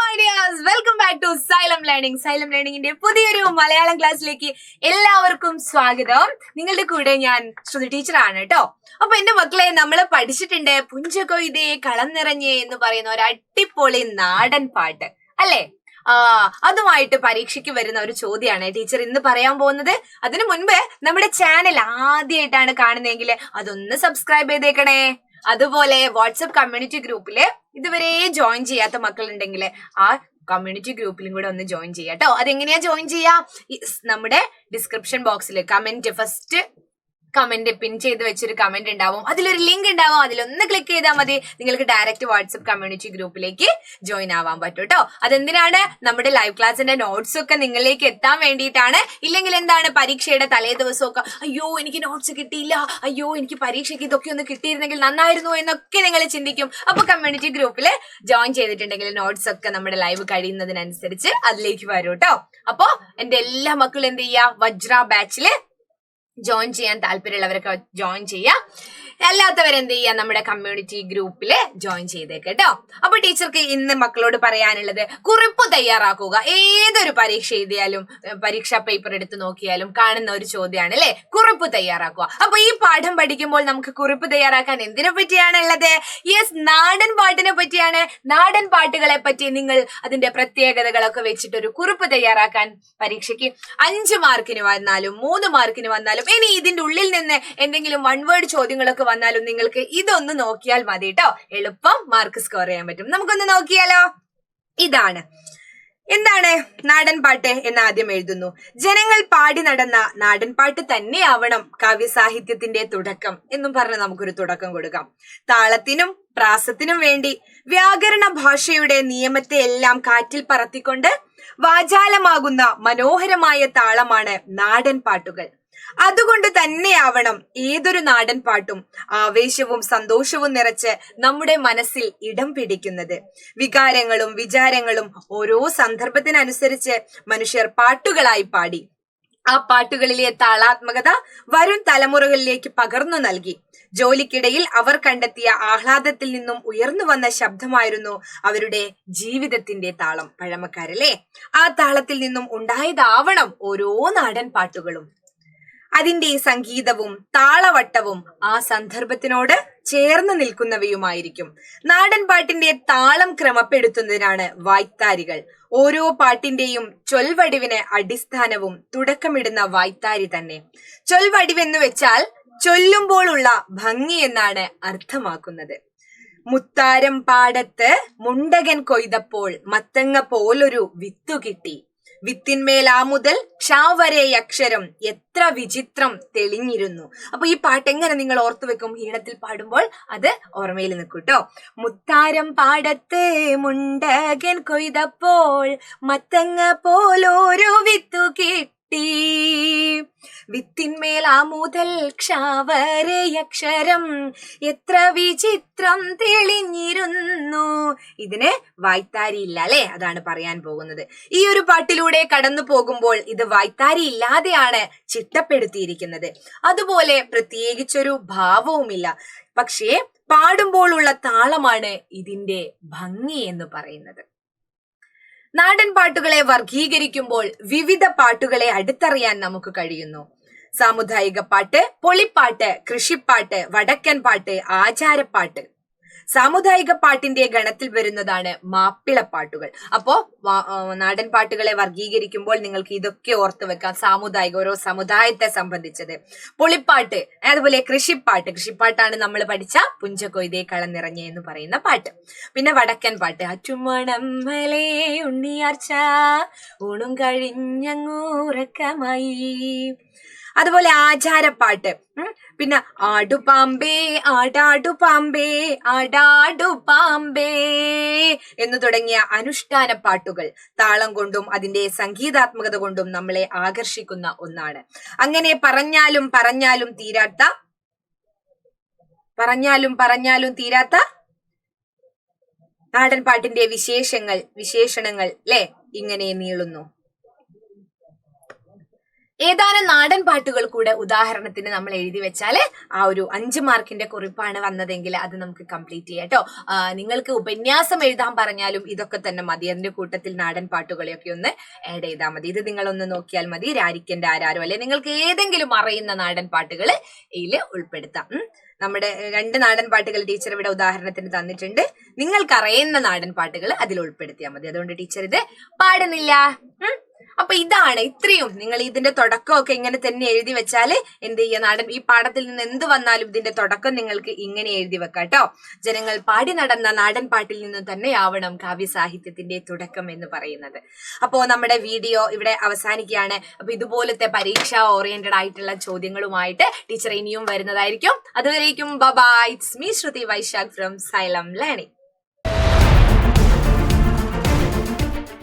my dears, welcome back to Xylem Learning. Xylem Learningന്റെ പുതിയൊരു മലയാളം ക്ലാസ്സിലേക്ക് എല്ലാവർക്കും സ്വാഗതം. നിങ്ങളുടെ കൂടെ ഞാൻ ശ്രുതി ടീച്ചറാണ് കേട്ടോ. അപ്പൊ എന്റെ മക്കളെ, നമ്മൾ പഠിച്ചിട്ടുണ്ട് പുഞ്ചകൊയ്തേ കളം നിറഞ്ഞേ എന്ന് പറയുന്ന ഒരു അടിപൊളി നാടൻ പാട്ട് അല്ലേ? അതുമായിട്ട് പരീക്ഷയ്ക്ക് വരുന്ന ഒരു ചോദ്യമാണ് ടീച്ചർ ഇന്ന് പറയാൻ പോകുന്നത്. അതിനു മുൻപ് നമ്മുടെ ചാനൽ ആദ്യമായിട്ടാണ് കാണുന്നതെങ്കിൽ അതൊന്ന് സബ്സ്ക്രൈബ് ചെയ്തേക്കണേ. അതുപോലെ വാട്സപ്പ് കമ്മ്യൂണിറ്റി ഗ്രൂപ്പില് ഇതുവരെ ജോയിൻ ചെയ്യാത്ത മക്കളുണ്ടെങ്കിൽ ആ കമ്മ്യൂണിറ്റി ഗ്രൂപ്പിലും കൂടെ ഒന്ന് ജോയിൻ ചെയ്യാം കേട്ടോ. അതെങ്ങനെയാ ജോയിൻ ചെയ്യാ? നമ്മുടെ ഡിസ്ക്രിപ്ഷൻ ബോക്സിൽ ഫസ്റ്റ് കമന്റ് പിൻ ചെയ്ത് വെച്ചൊരു കമന്റ് ഉണ്ടാവും, അതിലൊരു ലിങ്ക് ഉണ്ടാവും, അതിലൊന്ന് ക്ലിക്ക് ചെയ്താൽ മതി, നിങ്ങൾക്ക് ഡയറക്റ്റ് വാട്സപ്പ് കമ്മ്യൂണിറ്റി ഗ്രൂപ്പിലേക്ക് ജോയിൻ ആവാൻ പറ്റും കേട്ടോ. അതെന്തിനാണ്? നമ്മുടെ ലൈവ് ക്ലാസ്സിന്റെ നോട്ട്സ് ഒക്കെ നിങ്ങളിലേക്ക് എത്താൻ വേണ്ടിയിട്ടാണ്. ഇല്ലെങ്കിൽ എന്താണ്, പരീക്ഷയുടെ തലേ ദിവസമൊക്കെ അയ്യോ എനിക്ക് നോട്ട്സ് കിട്ടിയില്ല, അയ്യോ എനിക്ക് പരീക്ഷയ്ക്ക് ഇതൊക്കെ ഒന്ന് കിട്ടിയിരുന്നെങ്കിൽ നന്നായിരുന്നു എന്നൊക്കെ നിങ്ങൾ ചിന്തിക്കും. അപ്പൊ കമ്മ്യൂണിറ്റി ഗ്രൂപ്പിൽ ജോയിൻ ചെയ്തിട്ടുണ്ടെങ്കിൽ നോട്ട്സ് ഒക്കെ നമ്മുടെ ലൈവ് കഴിയുന്നതിനനുസരിച്ച് അതിലേക്ക് വരും കേട്ടോ. അപ്പൊ എന്റെ എല്ലാ മക്കളും എന്ത് ചെയ്യാ, വജ്ര ബാച്ചില് ജോയിൻ ചെയ്യാൻ താല്പര്യമുള്ളവരൊക്കെ ജോയിൻ ചെയ്യാം. അല്ലാത്തവരെന്ത് ചെയ്യാം, നമ്മുടെ കമ്മ്യൂണിറ്റി ഗ്രൂപ്പില് ജോയിൻ ചെയ്തേക്ക് കേട്ടോ. അപ്പൊ ടീച്ചർക്ക് ഇന്ന് മക്കളോട് പറയാനുള്ളത്, കുറിപ്പ് തയ്യാറാക്കുക. ഏതൊരു പരീക്ഷ എഴുതിയാലും പരീക്ഷാ പേപ്പർ എടുത്ത് നോക്കിയാലും കാണുന്ന ഒരു ചോദ്യമാണ് അല്ലെ, കുറിപ്പ് തയ്യാറാക്കുക. അപ്പൊ ഈ പാഠം പഠിക്കുമ്പോൾ നമുക്ക് കുറിപ്പ് തയ്യാറാക്കാൻ എന്തിനെ പറ്റിയാണ് ഉള്ളത്? യെസ്, നാടൻ പാട്ടിനെ പറ്റിയാണ്. നാടൻ പാട്ടുകളെ പറ്റി നിങ്ങൾ അതിന്റെ പ്രത്യേകതകളൊക്കെ വെച്ചിട്ട് ഒരു കുറിപ്പ് തയ്യാറാക്കാൻ പരീക്ഷയ്ക്ക് 5 മാർക്കിന് വന്നാലും 3 മാർക്കിന് വന്നാലും, ഇനി ഇതിന്റെ ഉള്ളിൽ നിന്ന് എന്തെങ്കിലും 1 വേർഡ് ചോദ്യങ്ങളൊക്കെ വന്നാലും നിങ്ങൾക്ക് ഇതൊന്ന് നോക്കിയാൽ മതി കേട്ടോ. എളുപ്പം മാർക്ക് സ്കോർ ചെയ്യാൻ പറ്റും. നമുക്കൊന്ന് നോക്കിയാലോ. ഇതാണ് എന്താണ് നാടൻ പാട്ട് എന്ന് ആദ്യം എഴുതുന്നു. ജനങ്ങൾ പാടി നടന്ന നാടൻ പാട്ട് തന്നെയാവണം കാവ്യസാഹിത്യത്തിന്റെ തുടക്കം എന്നും പറഞ്ഞ് നമുക്കൊരു തുടക്കം കൊടുക്കാം. താളത്തിനും പ്രാസത്തിനും വേണ്ടി വ്യാകരണ ഭാഷയുടെ നിയമത്തെ എല്ലാം കാറ്റിൽ പറത്തിക്കൊണ്ട് വാചാലമാകുന്ന മനോഹരമായ താളമാണ് നാടൻ പാട്ടുകൾ. അതുകൊണ്ട് തന്നെയാവണം ഏതൊരു നാടൻ പാട്ടും ആവേശവും സന്തോഷവും നിറച്ച് നമ്മുടെ മനസ്സിൽ ഇടം പിടിക്കുന്നത്. വികാരങ്ങളും വിചാരങ്ങളും ഓരോ സന്ദർഭത്തിനനുസരിച്ച് മനുഷ്യർ പാട്ടുകളായി പാടി ആ പാട്ടുകളിലെ താളാത്മകത വരും തലമുറകളിലേക്ക് പകർന്നു നൽകി. ജോലിക്കിടയിൽ അവർ കണ്ടെത്തിയ ആഹ്ലാദത്തിൽ നിന്നും ഉയർന്നു വന്ന ശബ്ദമായിരുന്നു അവരുടെ ജീവിതത്തിന്റെ താളം. പഴമക്കാരല്ലേ? ആ താളത്തിൽ നിന്നും ഉണ്ടായതാവണം ഓരോ നാടൻ പാട്ടുകളും. അതിന്റെ സംഗീതവും താളവട്ടവും ആ സന്ദർഭത്തിനോട് ചേർന്ന് നിൽക്കുന്നവയുമായിരിക്കും. നാടൻ പാട്ടിന്റെ താളം ക്രമപ്പെടുത്തുന്നതിനാണ് വായ്ത്താരികൾ. ഓരോ പാട്ടിന്റെയും ചൊൽവടിവിന് അടിസ്ഥാനവും തുടക്കമിടുന്ന വായ്ത്താരി തന്നെ. ചൊൽവടിവെന്ന് വെച്ചാൽ ചൊല്ലുമ്പോഴുള്ള ഭംഗി എന്നാണ് അർത്ഥമാക്കുന്നത്. മുത്താരം പാടത്ത് മുണ്ടകൻ കൊയ്തപ്പോൾ മത്തങ്ങ പോലൊരു വിത്തു കിട്ടി. വിത്തിന്മേൽ ആ മുതൽ ക്ഷാവരെ അക്ഷരം എത്ര വിചിത്രം തെളിഞ്ഞിരുന്നു. അപ്പൊ ഈ പാട്ട് എങ്ങനെ നിങ്ങൾ ഓർത്തു വെക്കും? ഈണത്തിൽ പാടുമ്പോൾ അത് ഓർമ്മയിൽ നിൽക്കൂട്ടോ. മുത്താരം പാടത്ത് മുണ്ടകൻ കൊയ്തപ്പോൾ മത്തങ്ങ പോലോരോ വിത്തു കിട്ടി. വിത്തിന്മേൽ ആ മുതൽ ക്ഷാവരയക്ഷരം എത്ര വിചിത്രം തെളിഞ്ഞിരുന്നു. ഇതിന് വായ്ത്താരി ഇല്ല അല്ലെ? അതാണ് പറയാൻ പോകുന്നത്. ഈ ഒരു പാട്ടിലൂടെ കടന്നു പോകുമ്പോൾ ഇത് വായ്ത്താരി ഇല്ലാതെയാണ് ചിട്ടപ്പെടുത്തിയിരിക്കുന്നത്. അതുപോലെ പ്രത്യേകിച്ചൊരു ഭാവവുമില്ല. പക്ഷേ പാടുമ്പോഴുള്ള താളമാണ് ഇതിന്റെ ഭംഗി എന്ന് പറയുന്നത്. നാടൻ പാട്ടുകളെ വർഗീകരിക്കുമ്പോൾ വിവിധ പാട്ടുകളെ അടുത്തറിയാൻ നമുക്ക് കഴിയുന്നു. സാമുദായിക പാട്ട്, പൊളിപ്പാട്ട്, കൃഷിപ്പാട്ട്, വടക്കൻ പാട്ട്, ആചാരപ്പാട്ട്. സാമുദായിക പാട്ടിന്റെ ഗണത്തിൽ വരുന്നതാണ് മാപ്പിളപ്പാട്ടുകൾ. അപ്പോ നാടൻ പാട്ടുകളെ വർഗീകരിക്കുമ്പോൾ നിങ്ങൾക്ക് ഇതൊക്കെ ഓർത്തു വെക്കാം. സാമുദായിക, ഓരോ സമുദായത്തെ സംബന്ധിച്ചത്. പൊളിപ്പാട്ട്, അതുപോലെ കൃഷിപ്പാട്ടാണ് നമ്മൾ പഠിച്ച പുഞ്ചകൊയ്തേ കളം നിറഞ്ഞേ എന്ന് പറയുന്ന പാട്ട്. പിന്നെ വടക്കൻ പാട്ട്, അറ്റുമണമ്മലേ ഉണ്ണിയാർച്ച ഊണും കഴിഞ്ഞങ്ങൂറക്കമായി. അതുപോലെ ആചാരപ്പാട്ട്, പിന്നെ ആടുപാമ്പേ ആടാടുപാമ്പേ ആടാടുപാമ്പേ എന്ന് തുടങ്ങിയ അനുഷ്ഠാന പാട്ടുകൾ താളം കൊണ്ടും അതിന്റെ സംഗീതാത്മകത കൊണ്ടും നമ്മളെ ആകർഷിക്കുന്ന ഒന്നാണ്. അങ്ങനെ പറഞ്ഞാലും തീരാത്ത നാടൻ പാട്ടിന്റെ വിശേഷണങ്ങൾ ല്ലേ ഇങ്ങനെ നീളുന്നു. ഏതാനും നാടൻ പാട്ടുകൾ കൂടെ ഉദാഹരണത്തിന് നമ്മൾ എഴുതി വെച്ചാല് ആ ഒരു 5 മാർക്കിന്റെ കുറിപ്പാണ് വന്നതെങ്കിൽ അത് നമുക്ക് കംപ്ലീറ്റ് ചെയ്യാം കേട്ടോ. നിങ്ങൾക്ക് ഉപന്യാസം എഴുതാൻ പറഞ്ഞാലും ഇതൊക്കെ തന്നെ മതി. അതിന്റെ കൂട്ടത്തിൽ നാടൻ പാട്ടുകളെയൊക്കെ ഒന്ന് ആഡ് ചെയ്താൽ മതി. ഇത് നിങ്ങളൊന്ന് നോക്കിയാൽ മതി. രാരിക്കന്റെ ആരാരോ അല്ലെ നിങ്ങൾക്ക് ഏതെങ്കിലും അറിയുന്ന നാടൻ പാട്ടുകൾ ഇതിൽ ഉൾപ്പെടുത്താം. നമ്മുടെ 2 നാടൻ പാട്ടുകൾ ടീച്ചർ ഇവിടെ ഉദാഹരണത്തിന് തന്നിട്ടുണ്ട്. നിങ്ങൾക്ക് അറിയുന്ന നാടൻ പാട്ടുകൾ അതിൽ ഉൾപ്പെടുത്തിയാൽ മതി. അതുകൊണ്ട് ടീച്ചർ ഇത് പാടുന്നില്ല. അപ്പൊ ഇതാണ് ഇത്രയും. നിങ്ങൾ ഇതിന്റെ തുടക്കമൊക്കെ ഇങ്ങനെ തന്നെ എഴുതി വെച്ചാല് എന്ത് ചെയ്യുക, നാടൻ ഈ പാഠത്തിൽ നിന്ന് എന്ത് വന്നാലും ഇതിന്റെ തുടക്കം നിങ്ങൾക്ക് ഇങ്ങനെ എഴുതി വെക്കാം കേട്ടോ. ജനങ്ങൾ പാടി നടന്ന നാടൻ പാട്ടിൽ നിന്നും തന്നെയാവണം കാവ്യസാഹിത്യത്തിന്റെ തുടക്കം എന്ന് പറയുന്നത്. അപ്പോ നമ്മുടെ വീഡിയോ ഇവിടെ അവസാനിക്കുകയാണ്. അപ്പൊ ഇതുപോലത്തെ പരീക്ഷ ഓറിയന്റഡ് ആയിട്ടുള്ള ചോദ്യങ്ങളുമായിട്ട് ടീച്ചർ ഇനിയും വരുന്നതായിരിക്കും. അതുവരേക്കും bye. It's me Shruti Vaishakh from Xylem learning.